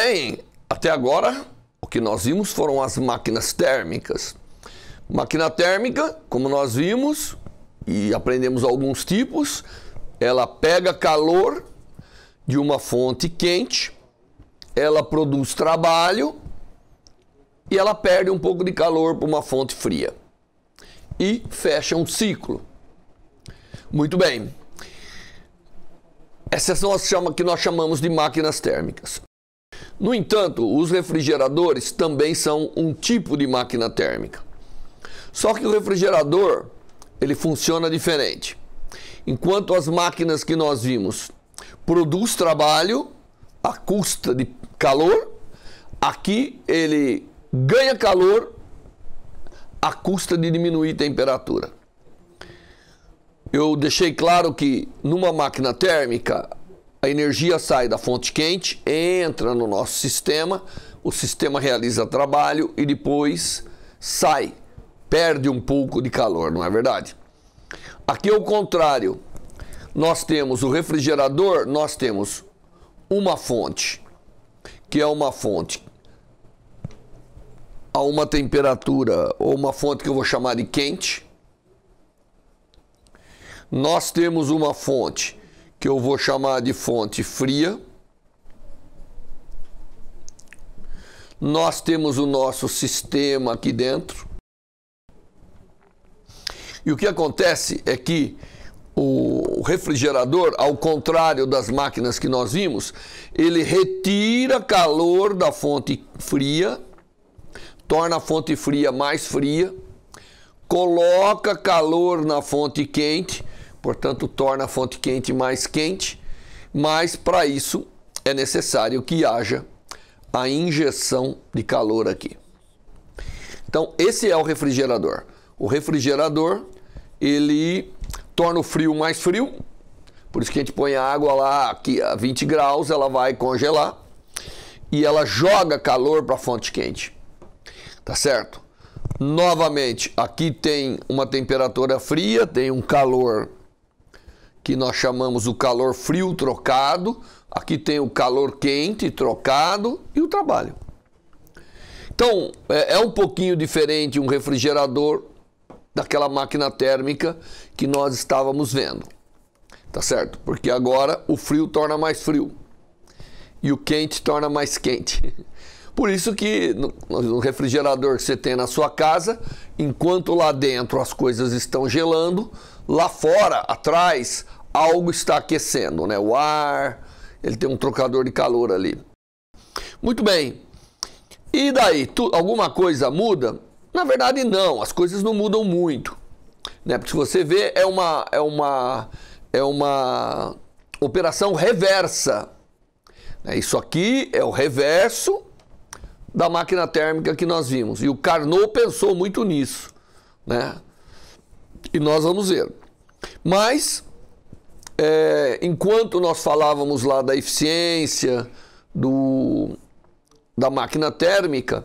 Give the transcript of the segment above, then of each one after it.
bem, até agora o que nós vimos foram as máquinas térmicas. Máquina térmica, como nós vimos e aprendemos alguns tipos, ela pega calor de uma fonte quente, ela produz trabalho e ela perde um pouco de calor para uma fonte fria e fecha um ciclo. Muito bem. Essas são as que nós chamamos de máquinas térmicas. No entanto, os refrigeradores também são um tipo de máquina térmica. Só que o refrigerador, ele funciona diferente. Enquanto as máquinas que nós vimos produz trabalho à custa de calor, aqui ele ganha calor à custa de diminuir temperatura. Eu deixei claro que numa máquina térmica a energia sai da fonte quente, entra no nosso sistema, o sistema realiza trabalho e depois sai, perde um pouco de calor, não é verdade? Aqui é o contrário. Nós temos o refrigerador, nós temos uma fonte, que é uma fonte a uma temperatura, ou uma fonte que eu vou chamar de quente. Nós temos uma fonte que eu vou chamar de fonte fria. Nós temos o nosso sistema aqui dentro. E o que acontece é que o refrigerador, ao contrário das máquinas que nós vimos, ele retira calor da fonte fria, torna a fonte fria mais fria, coloca calor na fonte quente, portanto torna a fonte quente, mas para isso é necessário que haja a injeção de calor aqui. Então esse é o refrigerador. O refrigerador, ele torna o frio mais frio, por isso que a gente põe a água lá aqui a 20 graus, ela vai congelar e ela joga calor para a fonte quente, tá certo? Novamente, aqui tem uma temperatura fria, tem um calor que nós chamamos o calor frio trocado, aqui tem o calor quente trocado e o trabalho. Então, é um pouquinho diferente um refrigerador daquela máquina térmica que nós estávamos vendo, tá certo? Porque agora o frio torna mais frio e o quente torna mais quente. Por isso que no refrigerador que você tem na sua casa, enquanto lá dentro as coisas estão gelando, lá fora, atrás, algo está aquecendo, né? O ar, ele tem um trocador de calor ali. Muito bem. E daí, alguma coisa muda? Na verdade não, as coisas não mudam muito, né? Porque se você vê, é uma operação reversa. Isso aqui é o reverso da máquina térmica que nós vimos. E o Carnot pensou muito nisso, né? E nós vamos ver. Mas, enquanto nós falávamos lá da eficiência da máquina térmica,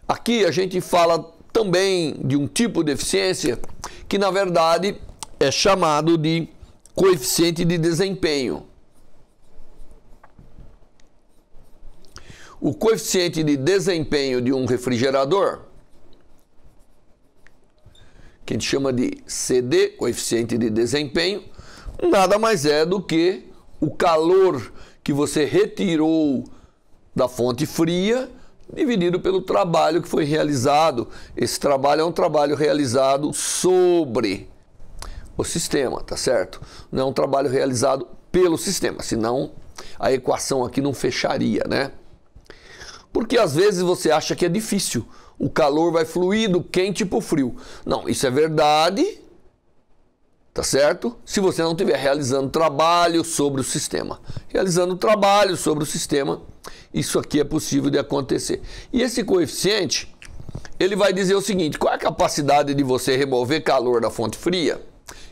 aqui a gente fala também de um tipo de eficiência que, na verdade, é chamado de coeficiente de desempenho. O coeficiente de desempenho de um refrigerador, que a gente chama de CD, coeficiente de desempenho, nada mais é do que o calor que você retirou da fonte fria dividido pelo trabalho que foi realizado. Esse trabalho é um trabalho realizado sobre o sistema, tá certo? Não é um trabalho realizado pelo sistema, senão a equação aqui não fecharia, né? Porque às vezes você acha que é difícil, o calor vai fluir do quente para o frio. Não, isso é verdade, tá certo? Se você não estiver realizando trabalho sobre o sistema. Realizando trabalho sobre o sistema, isso aqui é possível de acontecer. E esse coeficiente, ele vai dizer o seguinte: qual é a capacidade de você remover calor da fonte fria,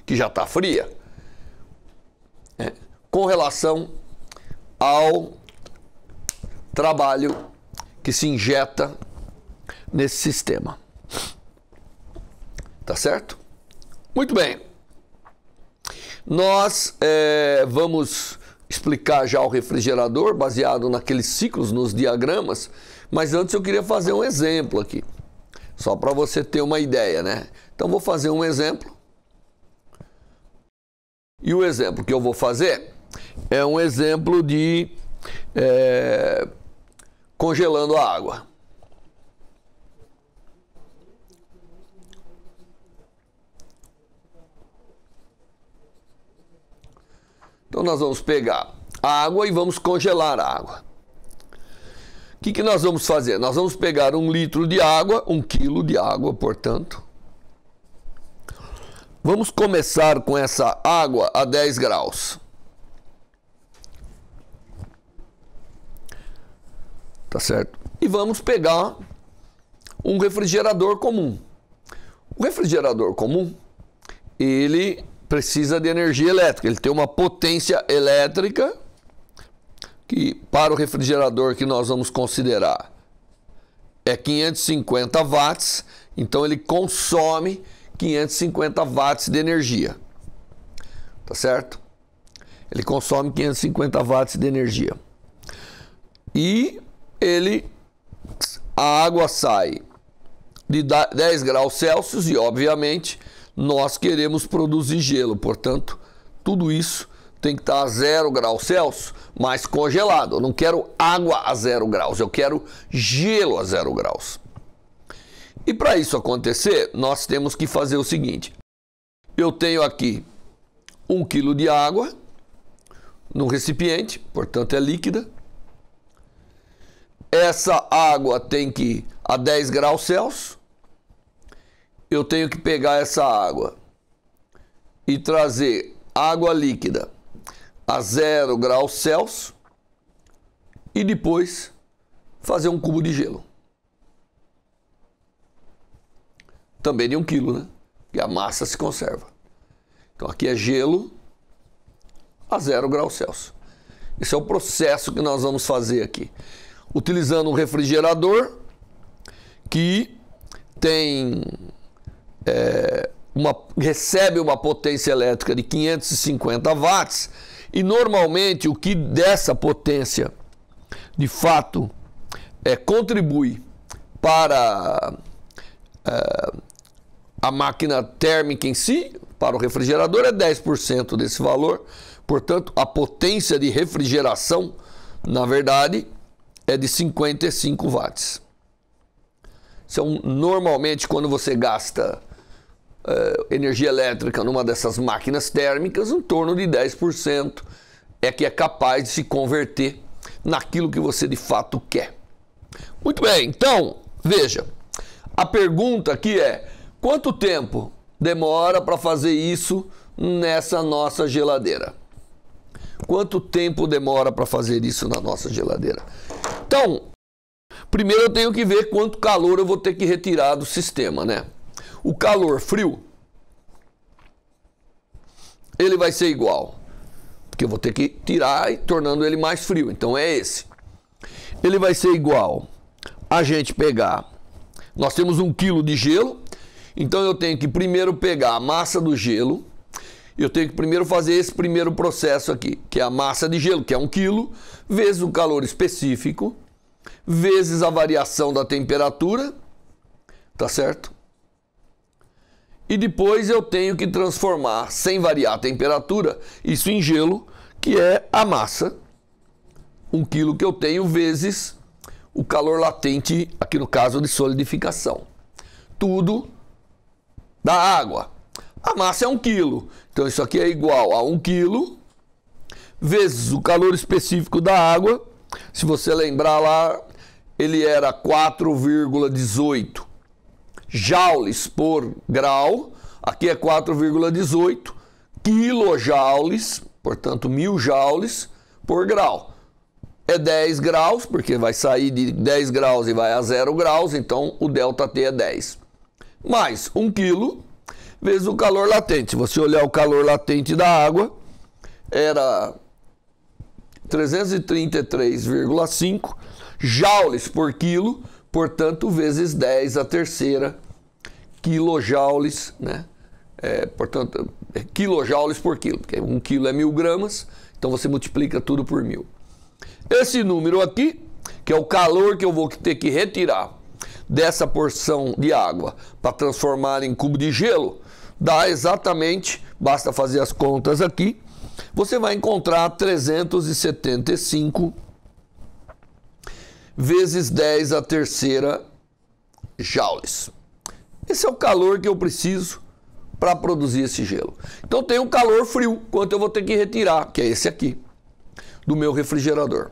que já está fria, com relação ao trabalho que se injeta nesse sistema. Tá certo? Muito bem. Nós vamos explicar já o refrigerador baseado naqueles ciclos, nos diagramas, mas antes eu queria fazer um exemplo aqui, só para você ter uma ideia, né? Então vou fazer um exemplo. E o exemplo que eu vou fazer é um exemplo de congelando a água. Então nós vamos pegar a água e vamos congelar a água. O que nós vamos fazer? Nós vamos pegar 1 litro de água, 1 quilo de água, portanto. Vamos começar com essa água a 10 graus. Tá certo? E vamos pegar um refrigerador comum. O refrigerador comum, ele precisa de energia elétrica. Ele tem uma potência elétrica que, para o refrigerador que nós vamos considerar, é 550 watts. Então, ele consome 550 watts de energia. Tá certo? Ele consome 550 watts de energia. E a água sai de 10 graus Celsius e, obviamente, nós queremos produzir gelo. Portanto, tudo isso tem que estar a 0 graus Celsius, mas congelado. Eu não quero água a 0 graus, eu quero gelo a 0 graus. E para isso acontecer, nós temos que fazer o seguinte. Eu tenho aqui 1 quilo de água no recipiente, portanto é líquida. Essa água tem que ir a 10 graus Celsius. Eu tenho que pegar essa água e trazer água líquida a 0 graus Celsius e depois fazer um cubo de gelo. Também de 1 quilo, né? E a massa se conserva. Então aqui é gelo a 0 graus Celsius. Esse é o processo que nós vamos fazer aqui. Utilizando um refrigerador que tem recebe uma potência elétrica de 550 watts e normalmente o que dessa potência de fato contribui para a máquina térmica em si, para o refrigerador, é 10% desse valor. Portanto, a potência de refrigeração, na verdade, é de 55 watts. Então, normalmente, quando você gasta energia elétrica numa dessas máquinas térmicas, em torno de 10% é que é capaz de se converter naquilo que você de fato quer. Muito bem, então, veja, a pergunta aqui é: quanto tempo demora para fazer isso nessa nossa geladeira? Quanto tempo demora para fazer isso na nossa geladeira? Então, primeiro eu tenho que ver quanto calor eu vou ter que retirar do sistema, né? O calor frio, ele vai ser igual, porque eu vou ter que tirar e tornando ele mais frio, então é esse. Ele vai ser igual a gente pegar, nós temos 1 quilo de gelo, então eu tenho que primeiro pegar a massa do gelo, eu tenho que primeiro fazer esse primeiro processo aqui, que é a massa de gelo, que é 1 quilo, vezes o calor específico, vezes a variação da temperatura, tá certo? E depois eu tenho que transformar, sem variar a temperatura, isso em gelo, que é a massa, 1 quilo que eu tenho, vezes o calor latente, aqui no caso de solidificação. Tudo da água. A massa é 1 quilo, então isso aqui é igual a 1 quilo, vezes o calor específico da água. Se você lembrar lá, ele era 4,18 joules por grau, aqui é 4,18 quilojoules, portanto 1000 joules por grau. É 10 graus, porque vai sair de 10 graus e vai a 0 graus, então o ΔT é 10. Mais 1 quilo vezes o calor latente. Se você olhar o calor latente da água, era 333,5 joules por quilo, portanto, vezes 10 a terceira quilojoules, né? Portanto, quilojoules por quilo, porque 1 quilo é 1000 gramas, então você multiplica tudo por 1000. Esse número aqui, que é o calor que eu vou ter que retirar dessa porção de água para transformar em cubo de gelo, dá exatamente, basta fazer as contas aqui, você vai encontrar 375 vezes 10 a terceira joules. Esse é o calor que eu preciso para produzir esse gelo. Então tem um calor frio, quanto eu vou ter que retirar, que é esse aqui, do meu refrigerador.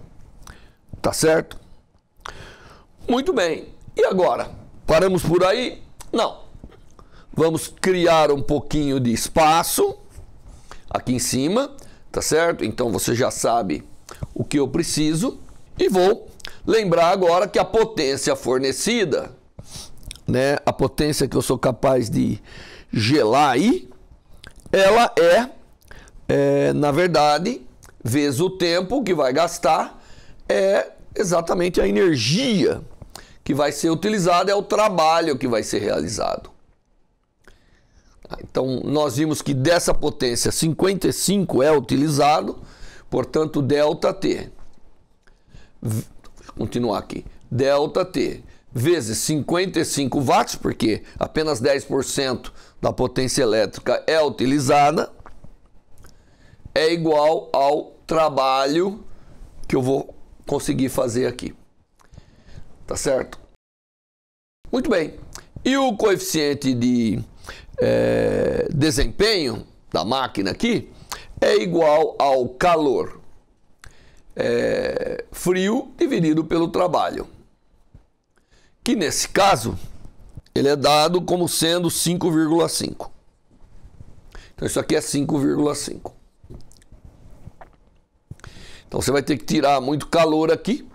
Tá certo? Muito bem. E agora? Paramos por aí? Não. Vamos criar um pouquinho de espaço aqui em cima, tá certo? Então você já sabe o que eu preciso. E vou lembrar agora que a potência fornecida, né, a potência que eu sou capaz de gelar aí, ela na verdade, vezes o tempo que vai gastar, é exatamente a energia que vai ser utilizada, é o trabalho que vai ser realizado. Então, nós vimos que dessa potência 55 é utilizado, portanto, ΔT. Vou continuar aqui. ΔT vezes 55 watts, porque apenas 10% da potência elétrica é utilizada, é igual ao trabalho que eu vou conseguir fazer aqui. Tá certo? Muito bem. E o coeficiente de desempenho da máquina aqui é igual ao calor frio dividido pelo trabalho, que nesse caso ele é dado como sendo 5,5. Então isso aqui é 5,5. Então você vai ter que tirar muito calor aqui,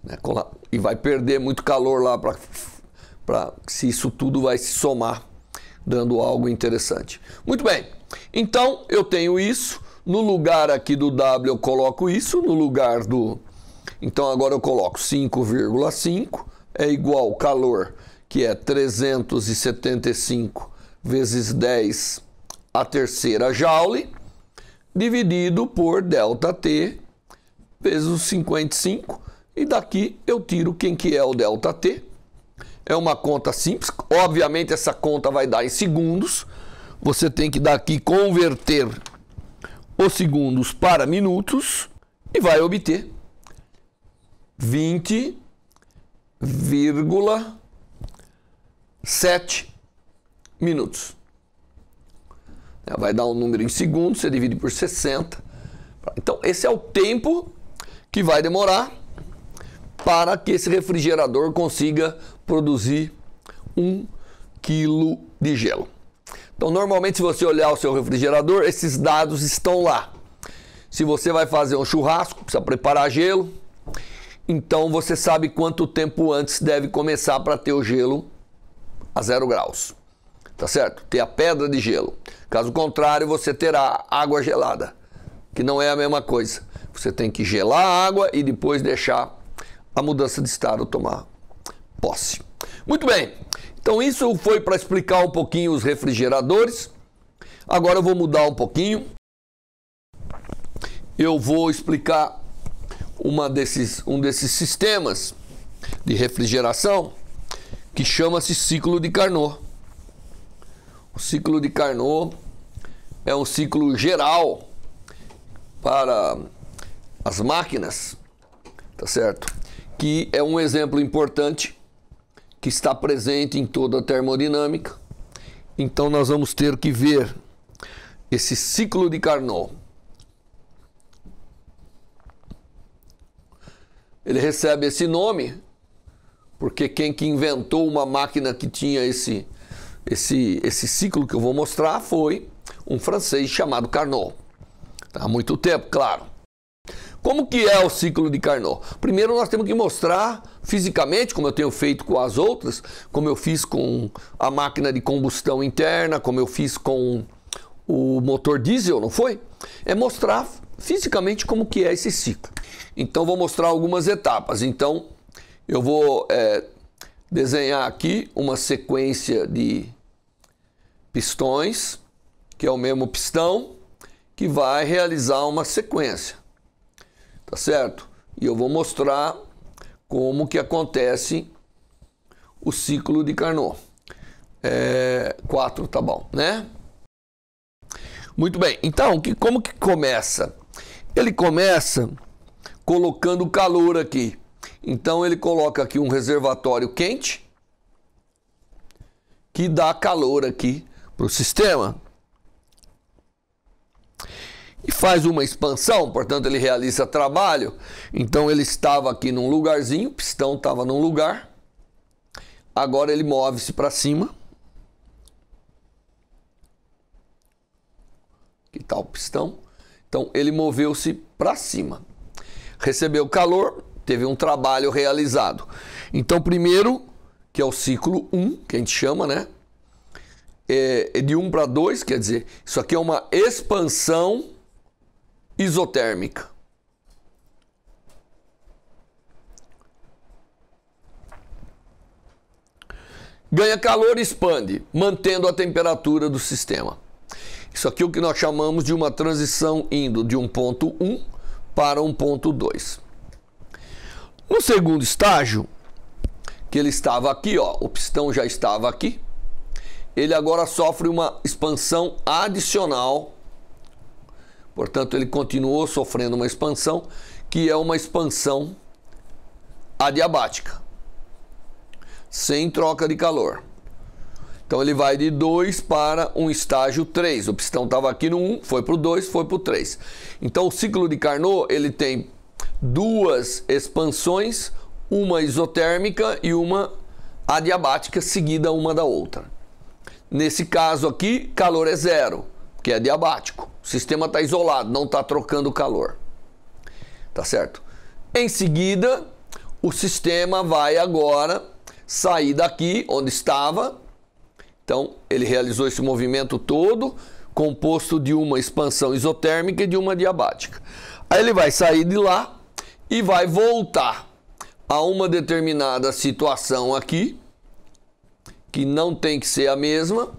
né, e vai perder muito calor lá para se isso tudo vai se somar, dando algo interessante. Muito bem, então eu tenho isso, no lugar aqui do W eu coloco isso, no lugar do... Então agora eu coloco 5,5 é igual ao calor, que é 375 vezes 10 a terceira joule, dividido por ΔT vezes os 55, e daqui eu tiro quem que é o ΔT. É uma conta simples, obviamente essa conta vai dar em segundos, você tem que daqui converter os segundos para minutos e vai obter 20,7 minutos. Vai dar um número em segundos, você divide por 60. Então esse é o tempo que vai demorar para que esse refrigerador consiga produzir 1 quilo de gelo. Então, normalmente, se você olhar o seu refrigerador, esses dados estão lá. Se você vai fazer um churrasco, precisa preparar gelo, então você sabe quanto tempo antes deve começar para ter o gelo a 0 graus. Tá certo? Ter a pedra de gelo. Caso contrário, você terá água gelada, que não é a mesma coisa. Você tem que gelar a água e depois deixar a mudança de estado tomar posse. Muito bem, então isso foi para explicar um pouquinho os refrigeradores. Agora eu vou mudar um pouquinho. Eu vou explicar um desses sistemas de refrigeração que chama-se ciclo de Carnot. O ciclo de Carnot é um ciclo geral para as máquinas, tá certo? Que é um exemplo importante que está presente em toda a termodinâmica. Então nós vamos ter que ver esse ciclo de Carnot. Ele recebe esse nome porque quem que inventou uma máquina que tinha esse ciclo que eu vou mostrar foi um francês chamado Carnot. Há muito tempo, claro. Como que é o ciclo de Carnot? Primeiro nós temos que mostrar fisicamente, como eu tenho feito com as outras, como eu fiz com a máquina de combustão interna, como eu fiz com o motor diesel, não foi? É mostrar fisicamente como que é esse ciclo. Então vou mostrar algumas etapas. Então eu vou desenhar aqui uma sequência de pistões que é o mesmo pistão, que vai realizar uma sequência. Tá certo? E eu vou mostrar como que acontece o ciclo de Carnot. 4 tá bom, né? Muito bem. Então, como que começa? Ele começa colocando calor aqui. Então, ele coloca aqui um reservatório quente que dá calor aqui para o sistema. E faz uma expansão, portanto, ele realiza trabalho. Então, ele estava aqui num lugarzinho, o pistão estava num lugar. Agora, ele move-se para cima. Aqui está o pistão. Então, ele moveu-se para cima. Recebeu calor, teve um trabalho realizado. Então, primeiro, que é o ciclo 1, que a gente chama, né? É de 1 para 2, quer dizer, isso aqui é uma expansão isotérmica. Ganha calor e expande, mantendo a temperatura do sistema. Isso aqui é o que nós chamamos de uma transição indo de um ponto 1 para um ponto 2. No segundo estágio, que ele estava aqui, ó, o pistão já estava aqui, ele agora sofre uma expansão adicional. Portanto, ele continuou sofrendo uma expansão, que é uma expansão adiabática, sem troca de calor. Então, ele vai de 2 para um estágio 3. O pistão estava aqui no 1, foi para o 2, foi para o 3. Então, o ciclo de Carnot, ele tem duas expansões, uma isotérmica e uma adiabática, seguida uma da outra. Nesse caso aqui, calor é zero, que é adiabático. O sistema está isolado, não está trocando calor. Tá certo? Em seguida, o sistema vai agora sair daqui onde estava. Então, ele realizou esse movimento todo, composto de uma expansão isotérmica e de uma adiabática. Aí ele vai sair de lá e vai voltar a uma determinada situação aqui, que não tem que ser a mesma,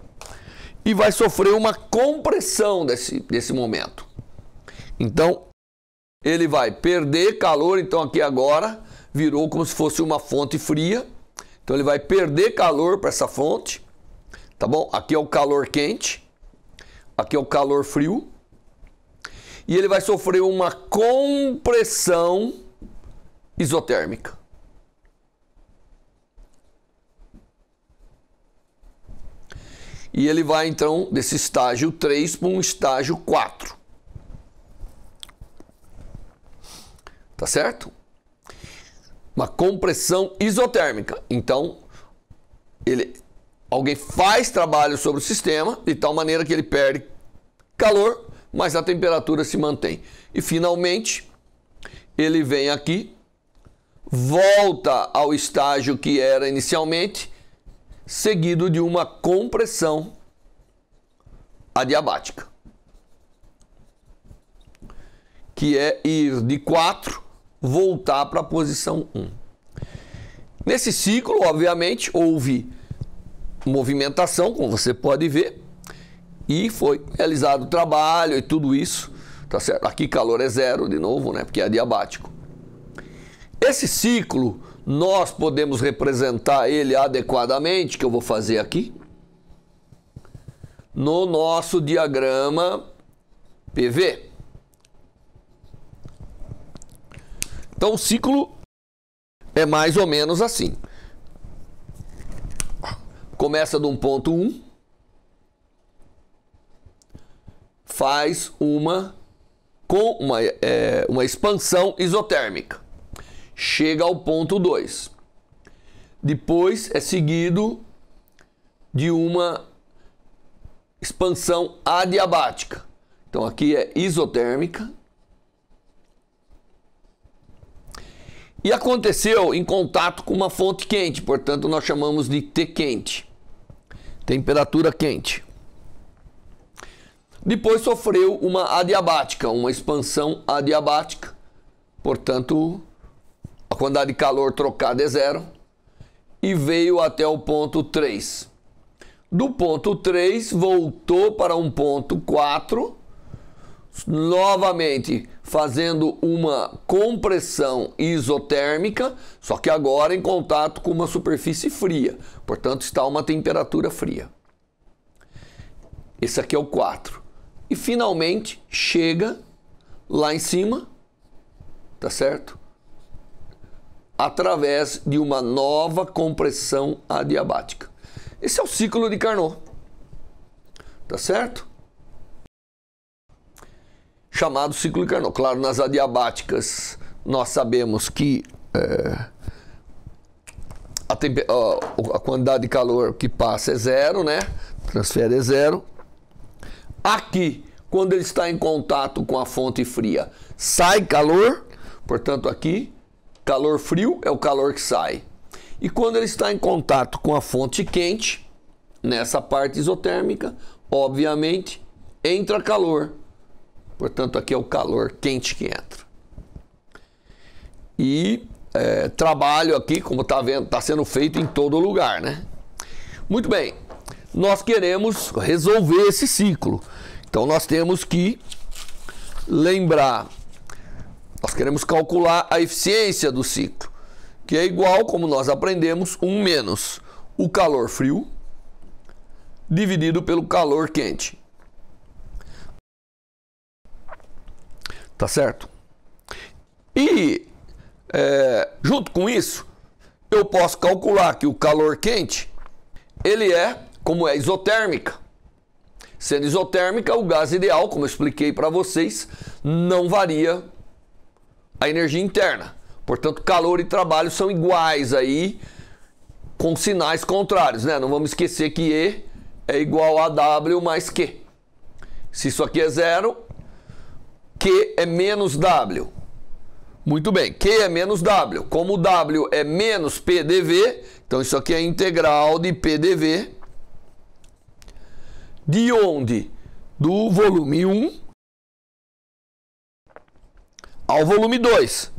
e vai sofrer uma compressão desse momento. Então, ele vai perder calor. Então, aqui agora virou como se fosse uma fonte fria. Então, ele vai perder calor para essa fonte. Tá bom? Aqui é o calor quente, aqui é o calor frio, e ele vai sofrer uma compressão isotérmica. E ele vai então desse estágio 3 para um estágio 4. Tá certo? Uma compressão isotérmica. Então, alguém faz trabalho sobre o sistema de tal maneira que ele perde calor, mas a temperatura se mantém. E finalmente, ele vem aqui, volta ao estágio que era inicialmente, seguido de uma compressão adiabática, que é ir de 4, voltar para a posição 1. Nesse ciclo, obviamente, houve movimentação, como você pode ver, e foi realizado trabalho e tudo isso, tá certo? Aqui calor é zero de novo, né? Porque é adiabático. Esse ciclo nós podemos representar ele adequadamente, que eu vou fazer aqui, no nosso diagrama PV. Então o ciclo é mais ou menos assim. Começa de um ponto 1, faz uma expansão isotérmica, chega ao ponto 2. Depois é seguido de uma expansão adiabática. Então aqui é isotérmica. E aconteceu em contato com uma fonte quente, portanto nós chamamos de T quente, temperatura quente. Depois sofreu uma adiabática, uma expansão adiabática, portanto a quantidade de calor trocada é zero, e veio até o ponto 3. do ponto 3 voltou para um ponto 4, novamente fazendo uma compressão isotérmica, só que agora em contato com uma superfície fria, portanto está a uma temperatura fria. Esse aqui é o 4. E finalmente chega lá em cima, tá certo? Através de uma nova compressão adiabática. Esse é o ciclo de Carnot, tá certo? Chamado ciclo de Carnot. Claro, nas adiabáticas nós sabemos que a quantidade de calor que passa é zero, né? Transfere é zero. Aqui, quando ele está em contato com a fonte fria, sai calor, portanto aqui, calor frio é o calor que sai. E quando ele está em contato com a fonte quente, nessa parte isotérmica, obviamente, entra calor. Portanto, aqui é o calor quente que entra. E trabalho aqui, como está vendo, está sendo feito em todo lugar, né? Muito bem, nós queremos resolver esse ciclo. Então, nós temos que lembrar, nós queremos calcular a eficiência do ciclo, que é igual, como nós aprendemos, 1 menos o calor frio dividido pelo calor quente. Tá certo? E junto com isso, eu posso calcular que o calor quente, ele como é isotérmica. Sendo isotérmica, o gás ideal, como eu expliquei para vocês, não varia a energia interna. Portanto, calor e trabalho são iguais aí, com sinais contrários, né? Não vamos esquecer que E é igual a W mais Q. Se isso aqui é zero, Q é menos W. Muito bem, Q é menos W. Como W é menos PDV, então isso aqui é integral de PDV. De onde? Do volume 1 ao volume 2,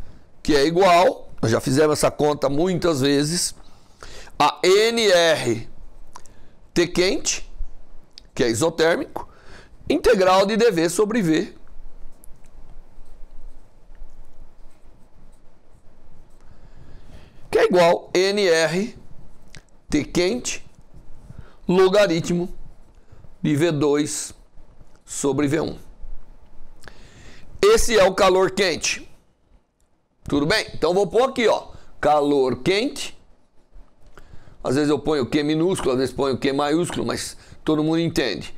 que é igual, nós já fizemos essa conta muitas vezes, a NR T quente, que é isotérmico, integral de dV sobre V. Que é igual NR T quente logaritmo de V2 sobre V1. Esse é o calor quente. Tudo bem? Então vou pôr aqui, ó, calor quente. Às vezes eu ponho Q minúsculo, às vezes ponho Q maiúsculo, mas todo mundo entende.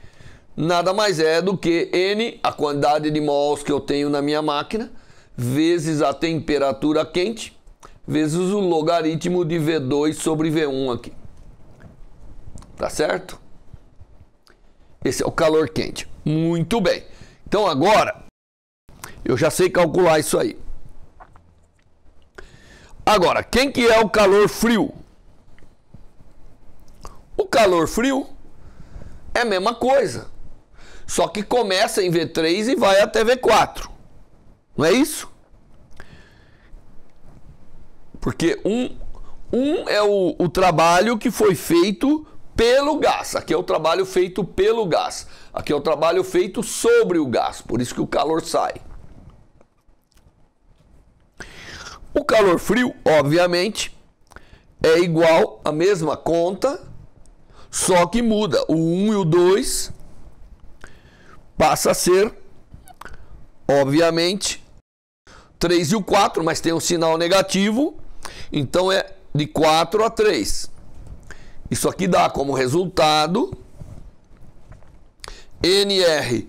Nada mais é do que N, a quantidade de mols que eu tenho na minha máquina, vezes a temperatura quente, vezes o logaritmo de V2 sobre V1 aqui. Tá certo? Esse é o calor quente. Muito bem. Então agora, eu já sei calcular isso aí. Agora, quem que é o calor frio? O calor frio é a mesma coisa. Só que começa em V3 e vai até V4. Não é isso? Porque um é o trabalho que foi feito pelo gás. Aqui é o trabalho feito pelo gás. Aqui é o trabalho feito sobre o gás. Por isso que o calor sai. O calor frio, obviamente, é igual à mesma conta, só que muda. O 1 e o 2 passa a ser, obviamente, 3 e o 4, mas tem um sinal negativo, então é de 4 a 3. Isso aqui dá como resultado NR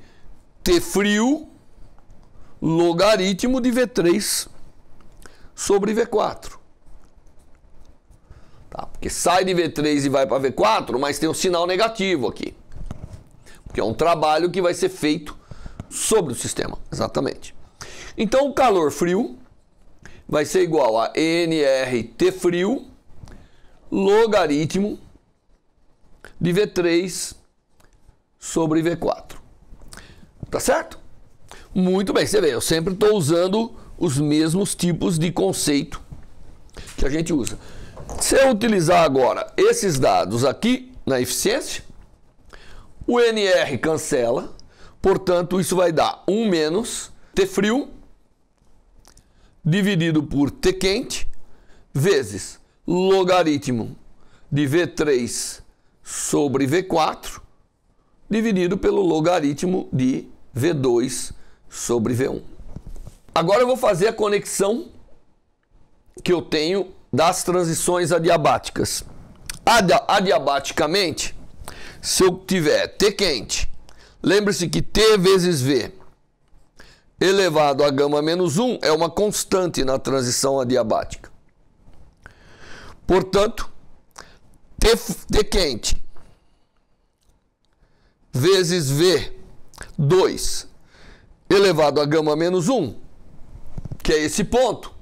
T frio logaritmo de V3 sobre V4. Tá? Porque sai de V3 e vai para V4, mas tem um sinal negativo aqui. Porque é um trabalho que vai ser feito sobre o sistema. Exatamente. Então o calor frio vai ser igual a nRT frio logaritmo de V3 sobre V4. Tá certo? Muito bem, você vê, eu sempre estou usando os mesmos tipos de conceito que a gente usa. Se eu utilizar agora esses dados aqui na eficiência, O NR cancela, portanto, isso vai dar 1 menos T frio dividido por T quente vezes logaritmo de V3 sobre V4 dividido pelo logaritmo de V2 sobre V1. Agora eu vou fazer a conexão que eu tenho das transições adiabáticas. Adiabaticamente, se eu tiver T quente, lembre-se que T vezes V elevado a gama menos 1 é uma constante na transição adiabática. Portanto, T quente vezes V2 elevado a gama menos 1, que é esse ponto,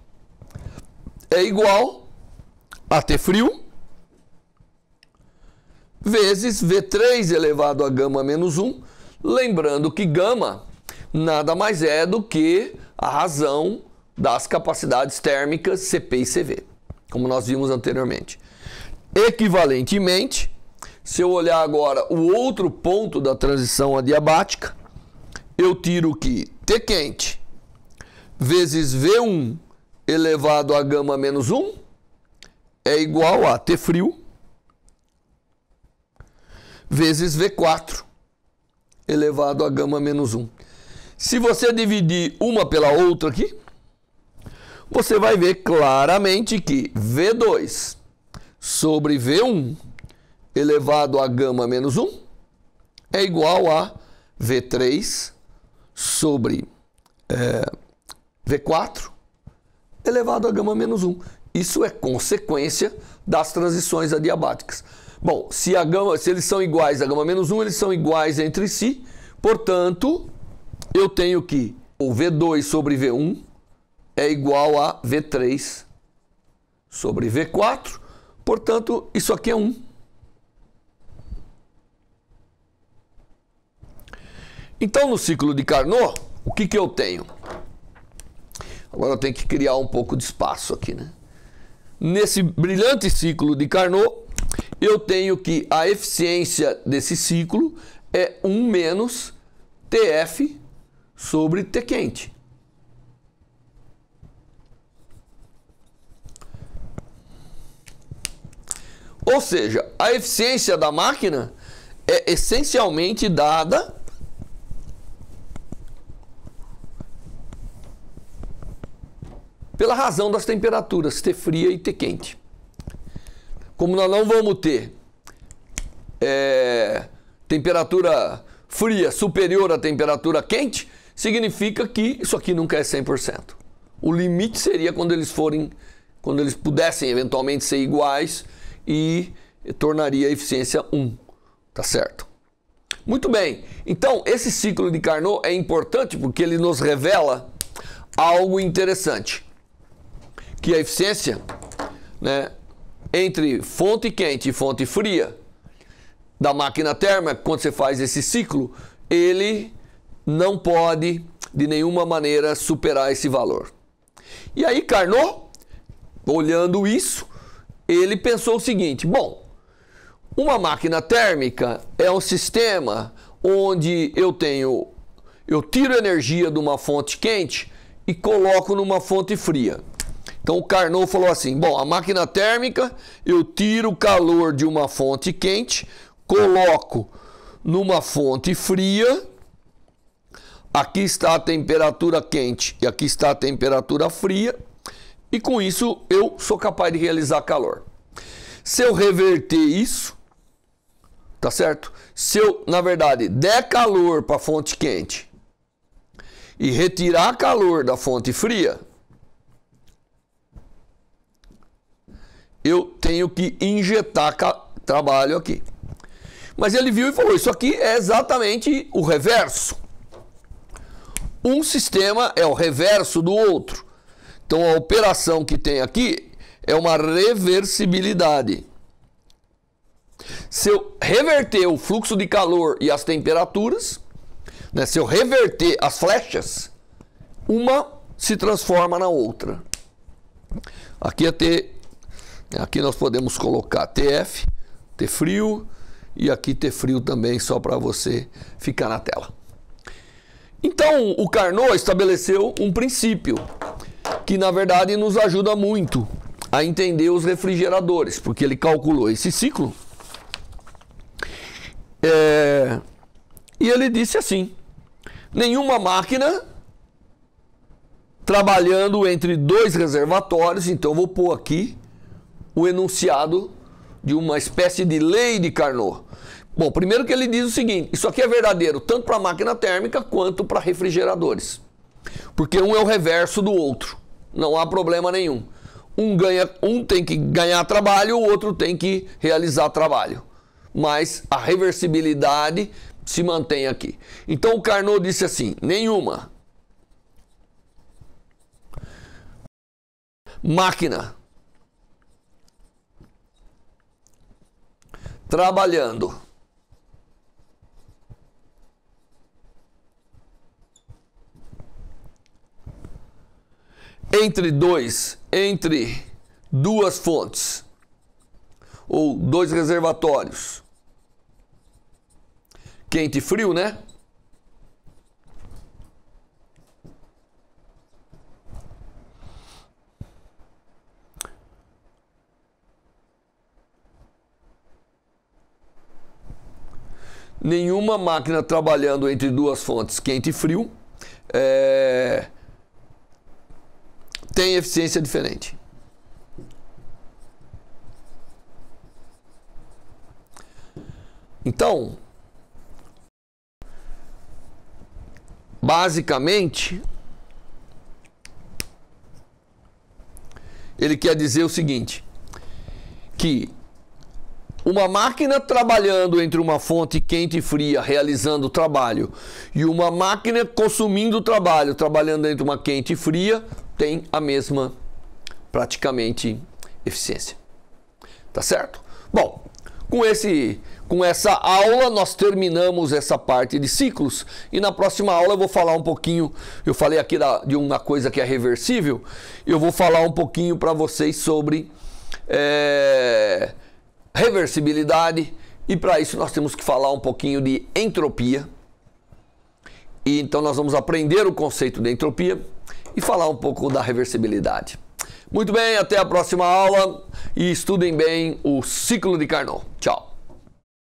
é igual a T frio vezes V3 elevado a gama menos 1, lembrando que gama nada mais é do que a razão das capacidades térmicas Cp e Cv, como nós vimos anteriormente. Equivalentemente, se eu olhar agora o outro ponto da transição adiabática, eu tiro que T quente vezes V1 elevado a gama menos 1 é igual a T frio vezes V4 elevado a gama menos 1. Se você dividir uma pela outra aqui, você vai ver claramente que V2 sobre V1 elevado a gama menos 1 é igual a V3 sobre V4 elevado a gama menos 1. Isso é consequência das transições adiabáticas. Bom, se eles são iguais a gama menos 1, eles são iguais entre si. Portanto, eu tenho que o V2 sobre V1 é igual a V3 sobre V4. Portanto, isso aqui é 1. Então, no ciclo de Carnot, o que eu tenho? Agora eu tenho que criar um pouco de espaço aqui, né? Nesse brilhante ciclo de Carnot, eu tenho que a eficiência desse ciclo é 1 menos Tf sobre T quente. Ou seja, a eficiência da máquina é essencialmente dada pela razão das temperaturas T fria e T quente. Como nós não vamos ter temperatura fria superior à temperatura quente, significa que isso aqui nunca é 100%. O limite seria quando eles pudessem eventualmente ser iguais e tornaria a eficiência 1, tá certo? Muito bem, então esse ciclo de Carnot é importante porque ele nos revela algo interessante, que a eficiência, né, entre fonte quente e fonte fria da máquina térmica, quando você faz esse ciclo, ele não pode de nenhuma maneira superar esse valor. E aí Carnot, olhando isso, ele pensou o seguinte: bom, uma máquina térmica é um sistema onde eu tiro energia de uma fonte quente e coloco numa fonte fria. Então o Carnot falou assim: bom, a máquina térmica, eu tiro o calor de uma fonte quente, coloco numa fonte fria, aqui está a temperatura quente e aqui está a temperatura fria, e com isso eu sou capaz de realizar calor. Se eu reverter isso, tá certo? Se eu, na verdade, der calor para a fonte quente e retirar calor da fonte fria, eu tenho que injetar trabalho aqui. Mas ele viu e falou: isso aqui é exatamente o reverso. Um sistema é o reverso do outro. Então a operação que tem aqui é uma reversibilidade. Se eu reverter o fluxo de calor e as temperaturas, né, se eu reverter as flechas, uma se transforma na outra. Aqui nós podemos colocar Tf, T frio e aqui T frio também, só para você ficar na tela. Então, o Carnot estabeleceu um princípio que, na verdade, nos ajuda muito a entender os refrigeradores, porque ele calculou esse ciclo. E ele disse assim: nenhuma máquina trabalhando entre dois reservatórios, então eu vou pôr aqui o enunciado de uma espécie de lei de Carnot. Bom, primeiro que ele diz o seguinte: isso aqui é verdadeiro tanto para máquina térmica quanto para refrigeradores. Porque um é o reverso do outro. Não há problema nenhum. Um tem que ganhar trabalho, o outro tem que realizar trabalho. Mas a reversibilidade se mantém aqui. Então o Carnot disse assim: nenhuma máquina trabalhando entre duas fontes ou dois reservatórios, quente e frio, né? Nenhuma máquina trabalhando entre duas fontes, quente e frio, tem eficiência diferente. Então, basicamente, ele quer dizer o seguinte, que uma máquina trabalhando entre uma fonte quente e fria, realizando o trabalho, e uma máquina consumindo o trabalho, trabalhando entre uma quente e fria, tem a mesma, praticamente, eficiência. Tá certo? Bom, com essa aula nós terminamos essa parte de ciclos, e na próxima aula eu vou falar um pouquinho, eu falei aqui de uma coisa que é reversível, eu vou falar um pouquinho para vocês sobre reversibilidade, e para isso nós temos que falar um pouquinho de entropia. E então nós vamos aprender o conceito de entropia e falar um pouco da reversibilidade. Muito bem, até a próxima aula e estudem bem o ciclo de Carnot. Tchau!